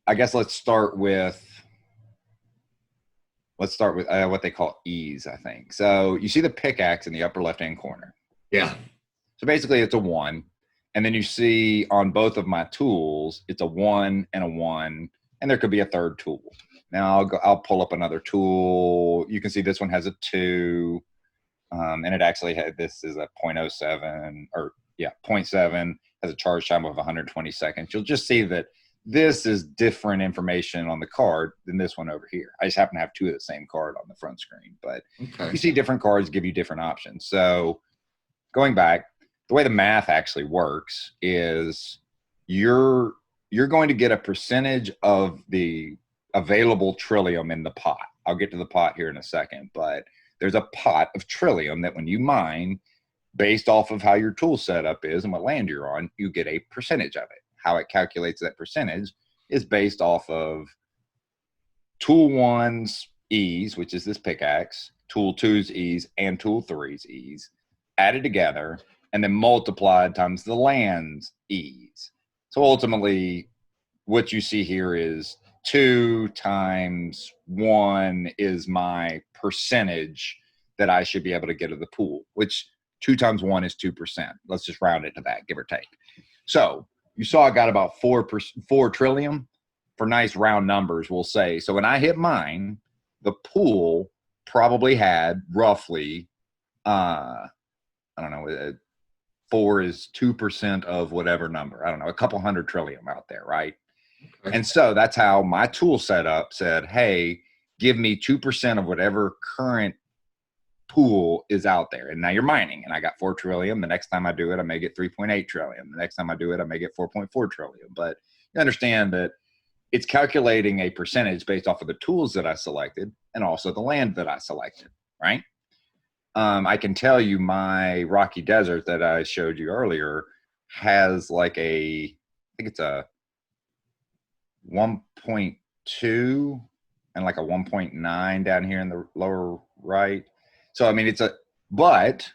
I guess let's start with what they call ease, I think. So you see the pickaxe in the upper left-hand corner. Yeah. So basically it's a one. And then you see on both of my tools, it's a one and a one, and there could be a third tool. Now I'll pull up another tool. You can see this one has a two, and it actually had, this is a zero point zero 0.07, or yeah, zero point 0.7, has a charge time of 120 seconds. You'll just see that this is different information on the card than this one over here. I just happen to have two of the same card on the front screen, but you Okay. see different cards give you different options. So going back, the way the math actually works is you're you're going to get a percentage of the available trillium in the pot. I'll get to the pot here in a second, but there's a pot of trillium that when you mine, based off of how your tool setup is and what land you're on, you get a percentage of it. How it calculates that percentage is based off of tool one's ease, which is this pickaxe, tool two's ease, and tool three's ease added together and then multiplied times the land's ease. So ultimately, what you see here is two times one is my percentage that I should be able to get of the pool, which two times one is 2%. Let's just round it to that, give or take. So you saw I got about 4 trillion for nice round numbers, we'll say. So when I hit mine, the pool probably had roughly, I don't know, four is 2% of whatever number. I don't know, a couple hundred trillium out there, right? Okay. And so that's how my tool setup said, hey, give me 2% of whatever current pool is out there. And now you're mining, and I got 4 trillion. The next time I do it, I may get 3.8 trillion. The next time I do it, I may get 4.4 trillion. But you understand that it's calculating a percentage based off of the tools that I selected and also the land that I selected, right? I can tell you my rocky desert that I showed you earlier has like I think it's a 1.2 and like a 1.9 down here in the lower right. So, I mean, but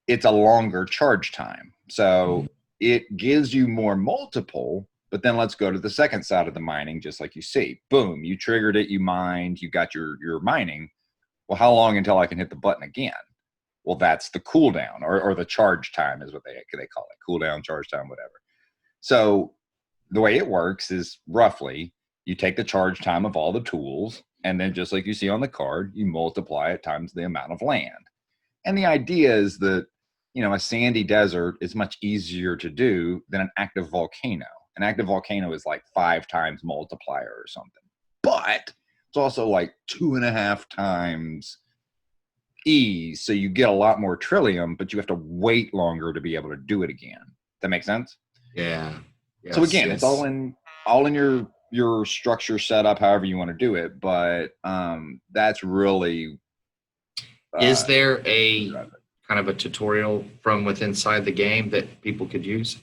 it's a longer charge time. So it gives you more multiple, but then let's go to the second side of the mining, just like you see. Boom, you triggered it, you mined, you got your mining. Well, how long until I can hit the button again? Well, that's the cooldown or the charge time is what they call it. Cooldown, charge time, whatever. So the way it works is roughly you take the charge time of all the tools, and then just like you see on the card, you multiply it times the amount of land. And the idea is that, a sandy desert is much easier to do than an active volcano. An active volcano is like 5 times multiplier or something. But it's also like 2.5 times ease. So you get a lot more trillium, but you have to wait longer to be able to do it again. That makes sense? Yeah. So Yes. again, it's all Yes. in your structure setup, however you want to do it. But that's really Is uh, there a kind of a tutorial from within inside the game that people could use?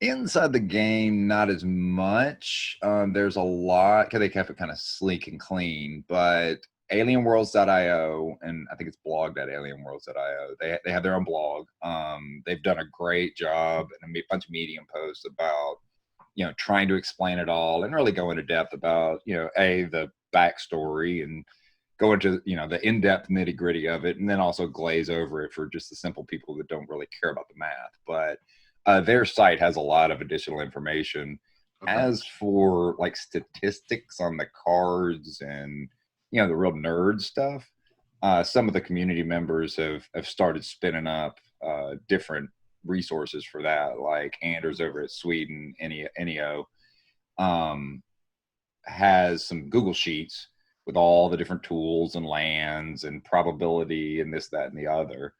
inside the game, not as much. There's a lot because they kept it kind of sleek and clean. But alienworlds.io, and I think it's blog.alienworlds.io. They have their own blog. They've done a great job and a bunch of Medium posts about trying to explain it all and really go into depth about the backstory and go into the in-depth nitty-gritty of it, and then also glaze over it for just the simple people that don't really care about the math. But their site has a lot of additional information. Okay. As for like statistics on the cards and the real nerd stuff, some of the community members have started spinning up different resources for that, like Anders over at Sweden, Enio, um, has some Google Sheets with all the different tools and lands and probability and this, that, and the other.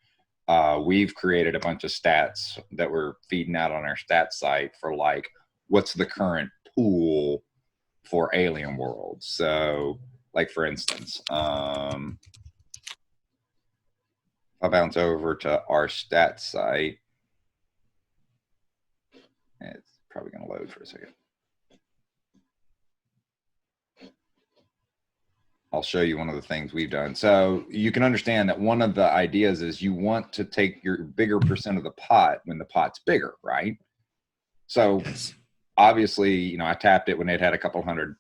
We've created a bunch of stats that we're feeding out on our stats site for like what's the current pool for alien worlds. So, like for instance, I'll bounce over to our stats site. It's probably going to load for a second. I'll show you one of the things we've done. So you can understand that one of the ideas is you want to take your bigger percent of the pot when the pot's bigger, right? So Yes. obviously, I tapped it when it had a couple hundred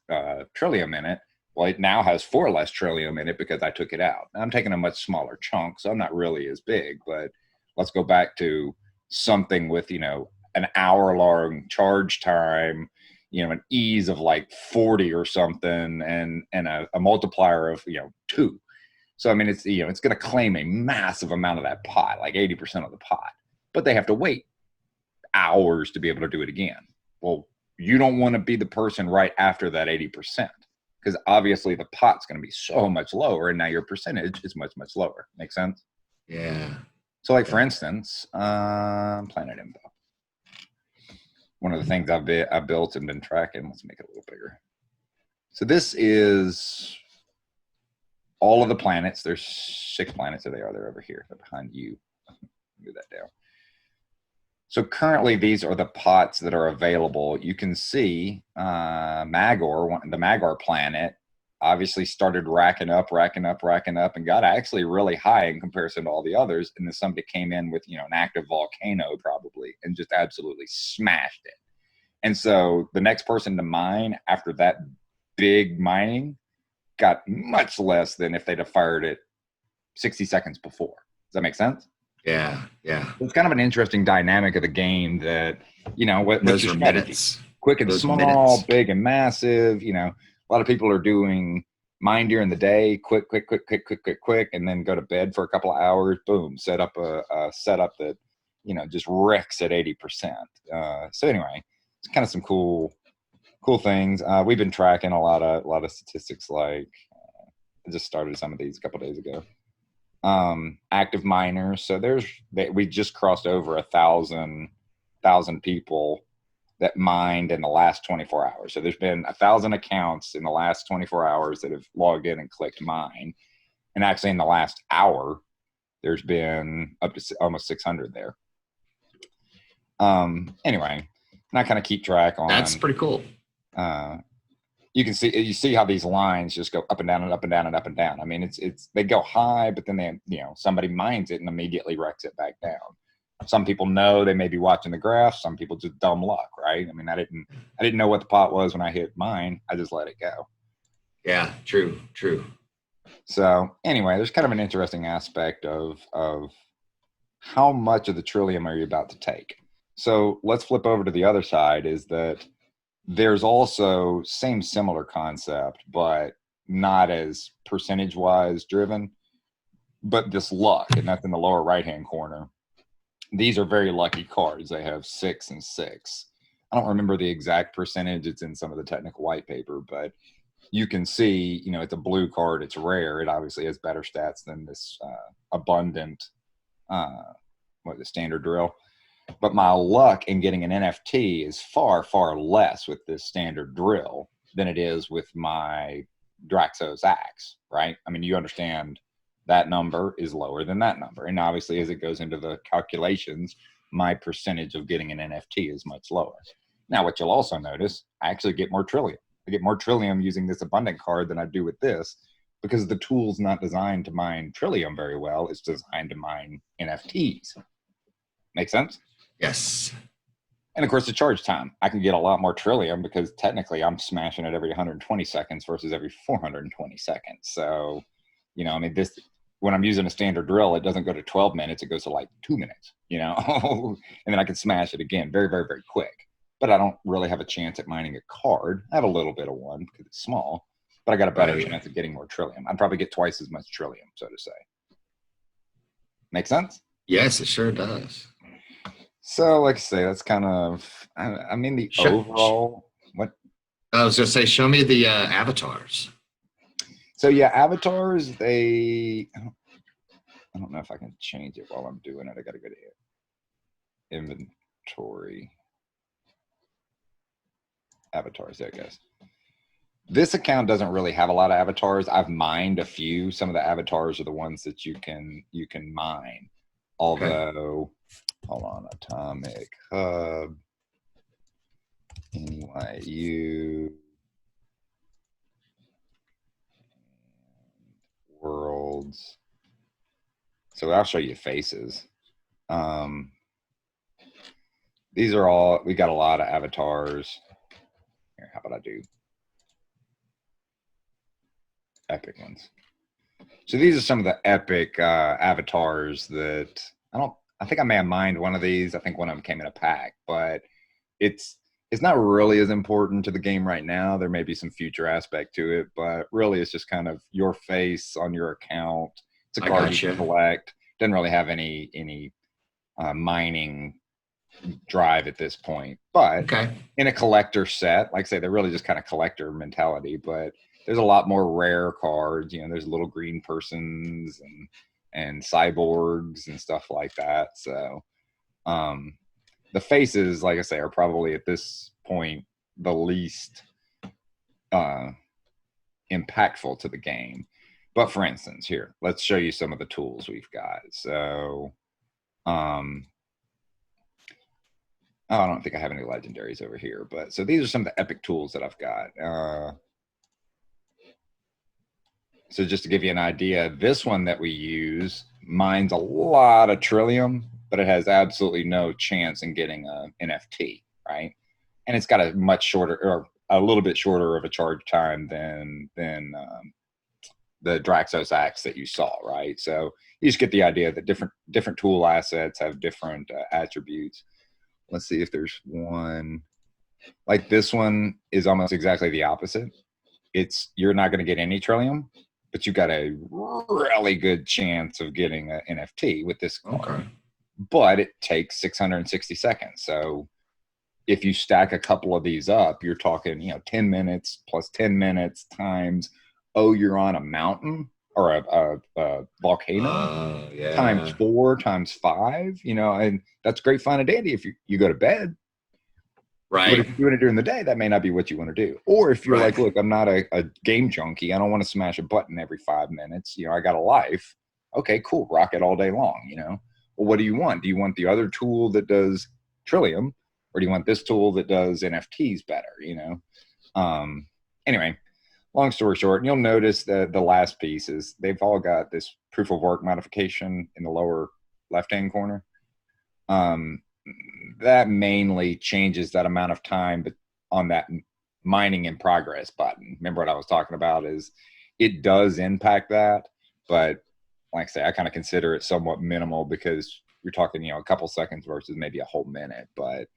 trillium in it. Well, it now has 4 less trillium in it because I took it out. I'm taking a much smaller chunk, so I'm not really as big. But let's go back to something with, an hour-long charge time, an ease of like 40 or something, and a multiplier of 2. So I mean, it's going to claim a massive amount of that pot, like 80% of the pot, but they have to wait hours to be able to do it again. Well, you don't want to be the person right after that 80%, because obviously the pot's going to be so much lower, and now your percentage is much, much lower. Make sense? Yeah. So, like for instance, Planet Info. One of the things I've built and been tracking. Let's make it a little bigger. So this is all of the planets. There's 6 planets. There they are. They're over here. They're behind you. Move that down. So currently, these are the pots that are available. You can see Magor, the Magor planet, obviously started racking up, and got actually really high in comparison to all the others. And then somebody came in with, an active volcano probably and just absolutely smashed it. And so the next person to mine after that big mining got much less than if they'd have fired it 60 seconds before. Does that make sense? Yeah. It's kind of an interesting dynamic of the game that, what's your strategy? Minutes. Quick and small, minutes. Big and massive. A lot of people are doing mine during the day, quick, and then go to bed for a couple of hours. Boom, set up a setup that, just wrecks at 80%. So anyway, it's kind of some cool things. We've been tracking a lot of statistics. Like I just started some of these a couple of days ago. Active miners. So we just crossed over 1,000 people that mined in the last 24 hours. So there's been 1,000 accounts in the last 24 hours that have logged in and clicked mine. And actually in the last hour, there's been up to almost 600 there. Anyway, and I kind of keep track on. That's pretty cool. You see how these lines just go up and down and up and down and up and down. I mean, they go high, but then somebody mines it and immediately wrecks it back down. Some people know, they may be watching the graph. Some people just dumb luck, right? I mean, I didn't know what the pot was when I hit mine. I just let it go. Yeah, true. So anyway, there's kind of an interesting aspect of how much of the trillium are you about to take. So let's flip over to the other side. Is that there's also similar concept, but not as percentage-wise driven, but this luck, and that's in the lower right-hand corner. These are very lucky cards. They have 6 and 6. I don't remember the exact percentage. It's in some of the technical white paper, but you can see, it's a blue card. It's rare. It obviously has better stats than this abundant, the standard drill. But my luck in getting an NFT is far, far less with this standard drill than it is with my Draxos axe, right? I mean, you understand that number is lower than that number. And obviously, as it goes into the calculations, my percentage of getting an NFT is much lower. Now, what you'll also notice, I actually get more trillium. I get more trillium using this abundant card than I do with this, because the tool's not designed to mine trillium very well. It's designed to mine NFTs. Make sense? Yes. And of course, the charge time. I can get a lot more trillium because technically I'm smashing it every 120 seconds versus every 420 seconds. So, I mean, when I'm using a standard drill, it doesn't go to 12 minutes. It goes to like 2 minutes, and then I can smash it again very, very, very quick. But I don't really have a chance at mining a card. I have a little bit of one because it's small, but I got a better chance of getting more trillium. I'd probably get twice as much trillium, so to say. Make sense? Yes, it sure does. So, like I say, that's kind of, I mean, the overall, what? I was going to say, show me the avatars. So, yeah, avatars, I don't know if I can change it while I'm doing it. I got to go to inventory. Avatars, there it goes. This account doesn't really have a lot of avatars. I've mined a few. Some of the avatars are the ones that you can mine. Although, hold on, Atomic Hub, NYU, Worlds. So I'll show you faces. These are all, we got a lot of avatars. Here, how about I do epic ones? So these are some of the epic avatars that I think I may have mined one of these. I think one of them came in a pack, but it's it's not really as important to the game right now. There may be some future aspect to it, but really it's just kind of your face on your account. It's a I card you can gotcha. collect. Doesn't really have any mining drive at this point. But Okay. in a collector set, like I say, they're really just kind of collector mentality. But there's a lot more rare cards. You know, there's little green persons and cyborgs and stuff like that. So um, the faces, like I say, are probably at this point the least uh, impactful to the game. But for instance, here, let's show you some of the tools we've got. So um, oh, I don't think I have any legendaries over here, but so these are some of the epic tools that I've got. So just to give you an idea, this one that we use mines a lot of Trillium, but it has absolutely no chance in getting a NFT, right? And it's got a much shorter or a little bit shorter of a charge time than the Draxos axe that you saw, right? So you just get the idea that different tool assets have different attributes. Let's see if there's one like this one is almost exactly the opposite. It's you're not going to get any Trillium, but you got a really good chance of getting an NFT with this card. Okay. But it takes 660 seconds. So if you stack a couple of these up, you're talking, 10 minutes plus 10 minutes times, oh, you're on a mountain or a volcano times Yeah. 4 times 5, and that's great fun and dandy if you go to bed. But Right. if you're doing it during the day, that may not be what you want to do. Or if you're Right. like, look, I'm not a game junkie. I don't want to smash a button every 5 minutes. I got a life. Okay, cool. Rock it all day long. Well, what do you want? Do you want the other tool that does Trillium? Or do you want this tool that does NFTs better? Anyway, long story short, and you'll notice that the last piece is they've all got this proof of work modification in the lower left-hand corner. Um, that mainly changes that amount of time but on that mining in progress button. Remember what I was talking about is it does impact that, but like I say, I kind of consider it somewhat minimal because you're talking, a couple seconds versus maybe a whole minute, but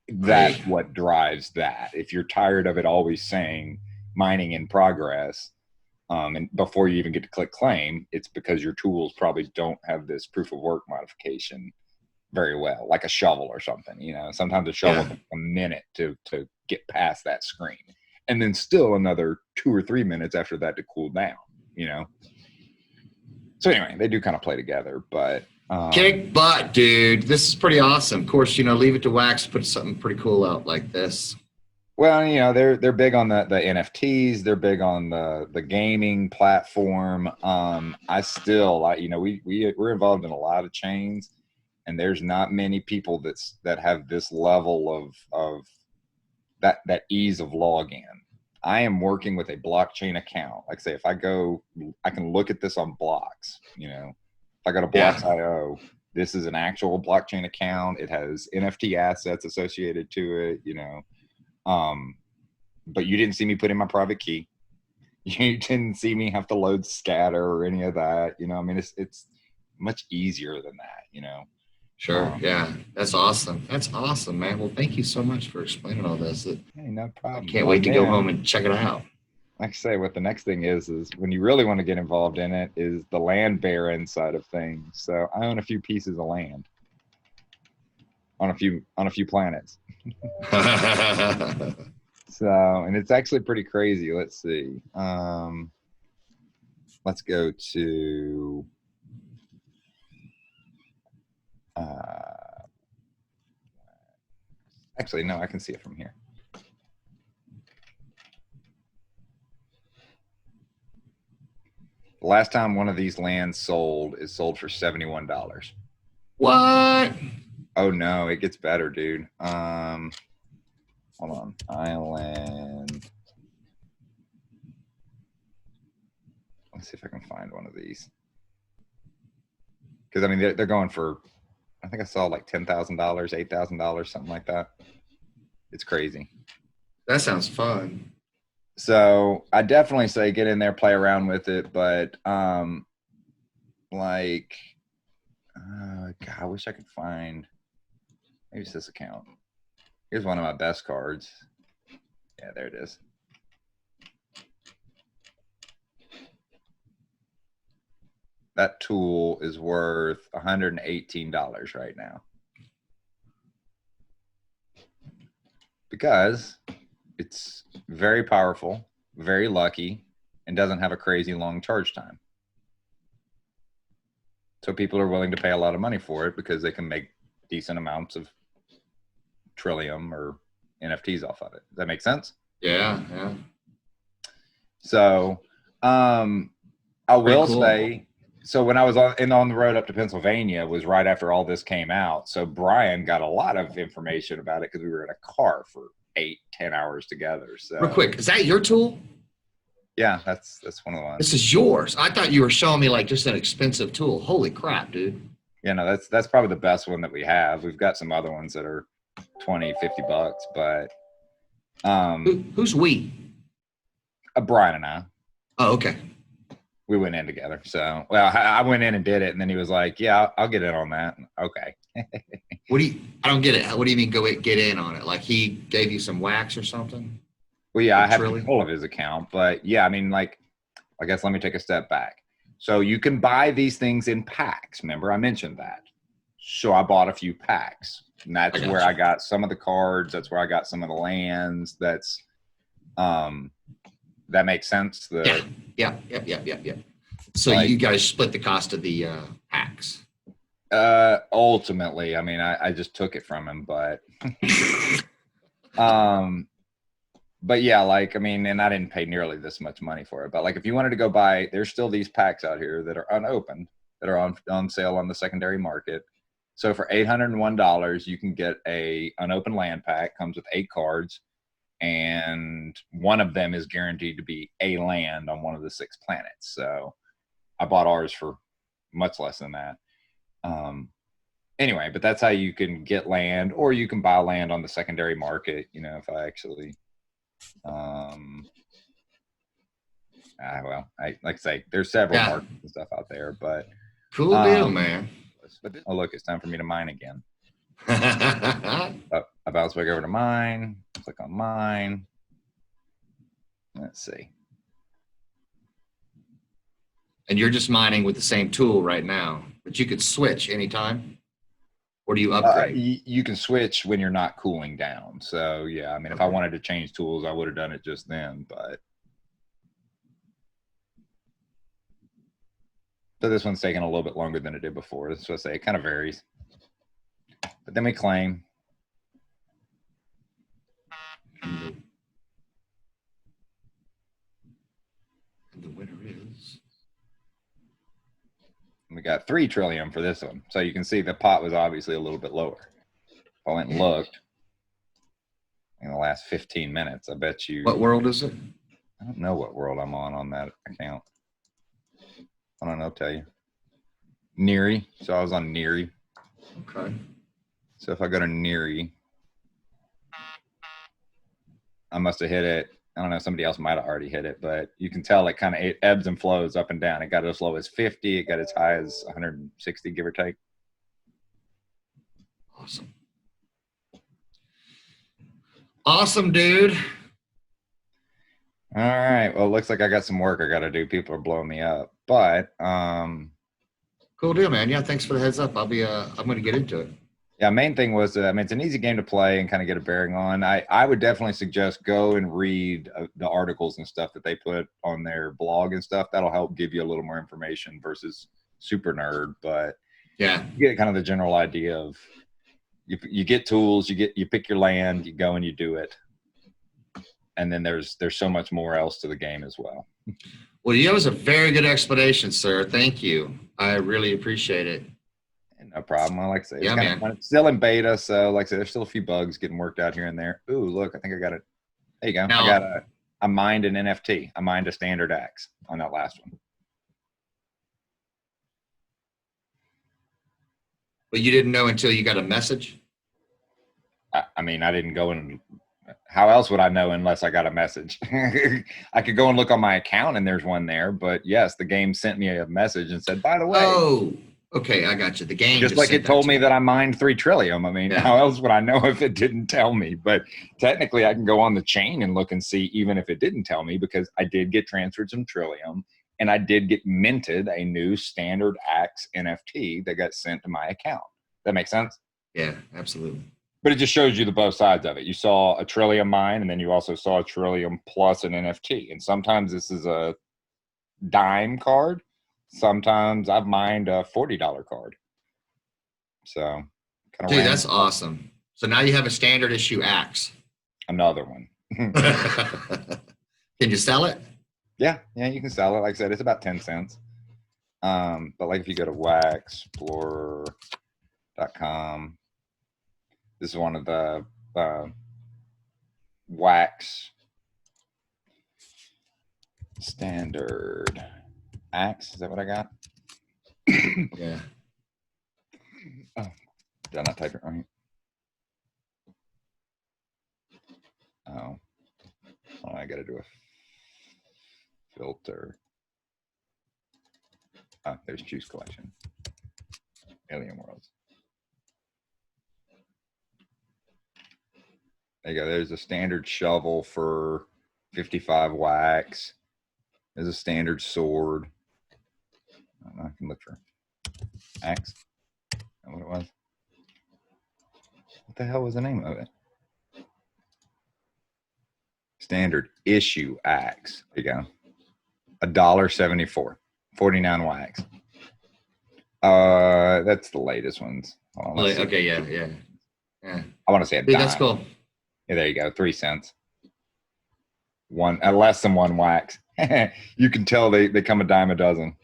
that's Right. what drives that. If you're tired of it always saying mining in progress, and before you even get to click claim, it's because your tools probably don't have this proof of work modification very well, like a shovel or something. Sometimes a shovel Yeah. takes a minute to get past that screen, and then still another 2 or 3 minutes after that to cool down. So anyway, they do kind of play together, but Kick butt, dude. This is pretty awesome. Of course, leave it to Wax to put something pretty cool out like this. well, they're big on the NFTs. They're big on the gaming platform. I still, we're involved in a lot of chains, and there's not many people that have this level of that ease of login. I am working with a blockchain account. Like I say, if I go, I can look at this on Blocks. If I go to Yeah. Blocks.io, this is an actual blockchain account. It has NFT assets associated to it. Um, but you didn't see me put in my private key. You didn't see me have to load scatter or any of that. It's much easier than that. Sure. Yeah. That's awesome. That's awesome, man. Well, thank you so much for explaining all this. Hey, no I problem. can't Well, wait to go then, home and check it out. like I say, what the next thing is when you really want to get involved in it is the land baron side of things. So I own a few pieces of land on a few planets. So, and it's actually pretty crazy. Let's see. Let's go to actually no, I can see it from here. The last time one of these lands sold is sold for $71. What? Oh no, it gets better, dude. Hold on. Island. Let's see if I can find one of these. Because they're going for, I think I saw like $10,000, $8,000, something like that. It's crazy. That sounds fun. So I definitely say get in there, play around with it. But like, God, I wish I could find. Maybe it's this account. Here's one of my best cards. Yeah, there it is. That tool is worth $118 right now. Because it's very powerful, very lucky, and doesn't have a crazy long charge time. So people are willing to pay a lot of money for it because they can make decent amounts of Trillium or NFTs off of it. Does that make sense? Yeah, yeah. So I Pretty will cool. say, so when I was on the road up to Pennsylvania was right after all this came out. So Brian got a lot of information about it because we were in a car for 8-10 hours together. So Real quick, is that your tool? yeah, that's one of the This ones. is yours. I thought you were showing me like just an expensive tool. Holy crap, dude. You know, that's probably the best one that we have. We've got some other ones that are 20-50 bucks, but Who's we? Brian and I, Oh, okay. we went in together. So, well, I went in and did it, and then he was like, "Yeah, I'll get in on that." Okay. What do you? I don't get it. What do you mean get in on it? Like he gave you some wax or something? Well, yeah, I Like have Trilly? control of his account, but yeah, I mean, like, I guess let me take a step back. So you can buy these things in packs. Remember, I mentioned that. So I bought a few packs, and I that's got where you. I got some of the cards. That's where I got some of the lands. Um, that makes sense. Yeah. Yeah. So Like you guys split the cost of the packs. ultimately, I mean, I just took it from him, um, but yeah, like I mean, and I didn't pay nearly this much money for it. But like, if you wanted to go buy, there's still these packs out here that are unopened that are on sale on the secondary market. So for $801, you can get a unopened land pack. Comes with 8 cards, and one of them is guaranteed to be a land on one of the 6 planets. So I bought ours for much less than that. Anyway, but that's how you can get land, or you can buy land on the secondary market. You know, if I actually well, I like I say, there's several Yeah. markets and stuff out there, but Cool deal, um, man. oh look, it's time for me to mine again. I bounce back over to mine, click on mine. Let's see. And you're just mining with the same tool right now, but you could switch anytime. Or do you upgrade? You can switch when you're not cooling down. So yeah, I mean, if I wanted to change tools, I would have done it just then. But so this one's taking a little bit longer than it did before. So I say it kind of varies. But then we claim. And the winner is. We got 3 trillium for this one. So you can see the pot was obviously a little bit lower. If I went and looked in the last 15 minutes, I bet you. What world is it? I don't know what world I'm on that account. I don't know, I'll tell you. Neary. So I was on Neary. Okay. So if I go to Neary, I must have hit it. I don't know, somebody else might have already hit it, but you can tell it kind of ebbs and flows up and down. It got as low as 50. It got as high as 160, give or take. Awesome. Awesome, dude. All right. Well, it looks like I got some work I got to do. People are blowing me up, but Cool deal, man. Yeah, thanks for the heads up. I'm going to get into it. yeah, main thing was, I mean, it's an easy game to play and kind of get a bearing on. I would definitely suggest go and read the articles and stuff that they put on their blog and stuff. That'll help give you a little more information versus super nerd, but Yeah. you get kind of the general idea of you get tools, you pick your land, you go and you do it. And then there's so much more else to the game as well. Well, that was a very good explanation, sir. Thank you. I really appreciate it. No problem. Like I say, it's Yeah, kind man. of fun. It's still in beta, so like I said, there's still a few bugs getting worked out here and there. Ooh, look, I think I got it. There you go. Now, I got I mined an NFT. I mined a standard axe on that last one. but you didn't know until you got a message? I mean, I didn't go and How else would I know unless I got a message? I could go and look on my account and there's one there, but yes, the game sent me a message and said, by the way, Oh, okay, I got you. The game just just like sent it that told to me you. that I mined 3 trillium. I mean, Yeah. how else would I know if it didn't tell me? But technically, I can go on the chain and look and see, even if it didn't tell me, because I did get transferred some trillium and I did get minted a new standard Axe NFT that got sent to my account. That makes sense? Yeah, absolutely. But it just shows you the both sides of it. You saw a trillium mine, and then you also saw a trillium plus an NFT. And sometimes this is a dime card. Sometimes I've mined a $40 card. So kind of Dude, random. that's awesome. So now you have a standard issue axe. Another one. Can you sell it? Yeah, you can sell it. Like I said, it's about 10 cents. But like if you go to waxplorer.com, this is one of the wax standard axe. Is that what I got? Yeah. Oh, did I not type it right? Oh, I got to do a filter. Oh, there's Juice Collection. Alien Worlds. There you go. There's a standard shovel for 55 wax. There's a standard sword. I don't know. I can look for axe. Is that what it was? What the hell was the name of it? Standard issue axe. There you go. $1.74. 49 wax. That's the latest ones. Hold on, Okay, yeah. I want to say a Dude, dime. that's cool. Yeah, there you go. 3 cents. One less than one wax. You can tell they come a dime a dozen.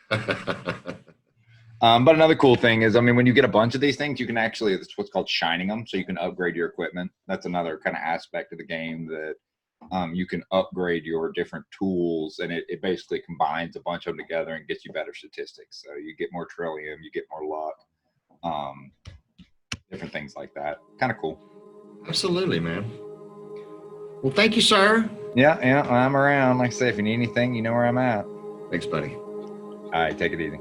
But another cool thing is, I mean, when you get a bunch of these things, you can actually, it's what's called shining them. So you can upgrade your equipment. That's another kind of aspect of the game that you can upgrade your different tools, and it basically combines a bunch of them together and gets you better statistics. So you get more trillium, you get more luck, different things like that. Kind of cool. Absolutely, man. Well, thank you, sir. Yeah, I'm around. Like I say, if you need anything, you know where I'm at. Thanks, buddy. All right, take it easy.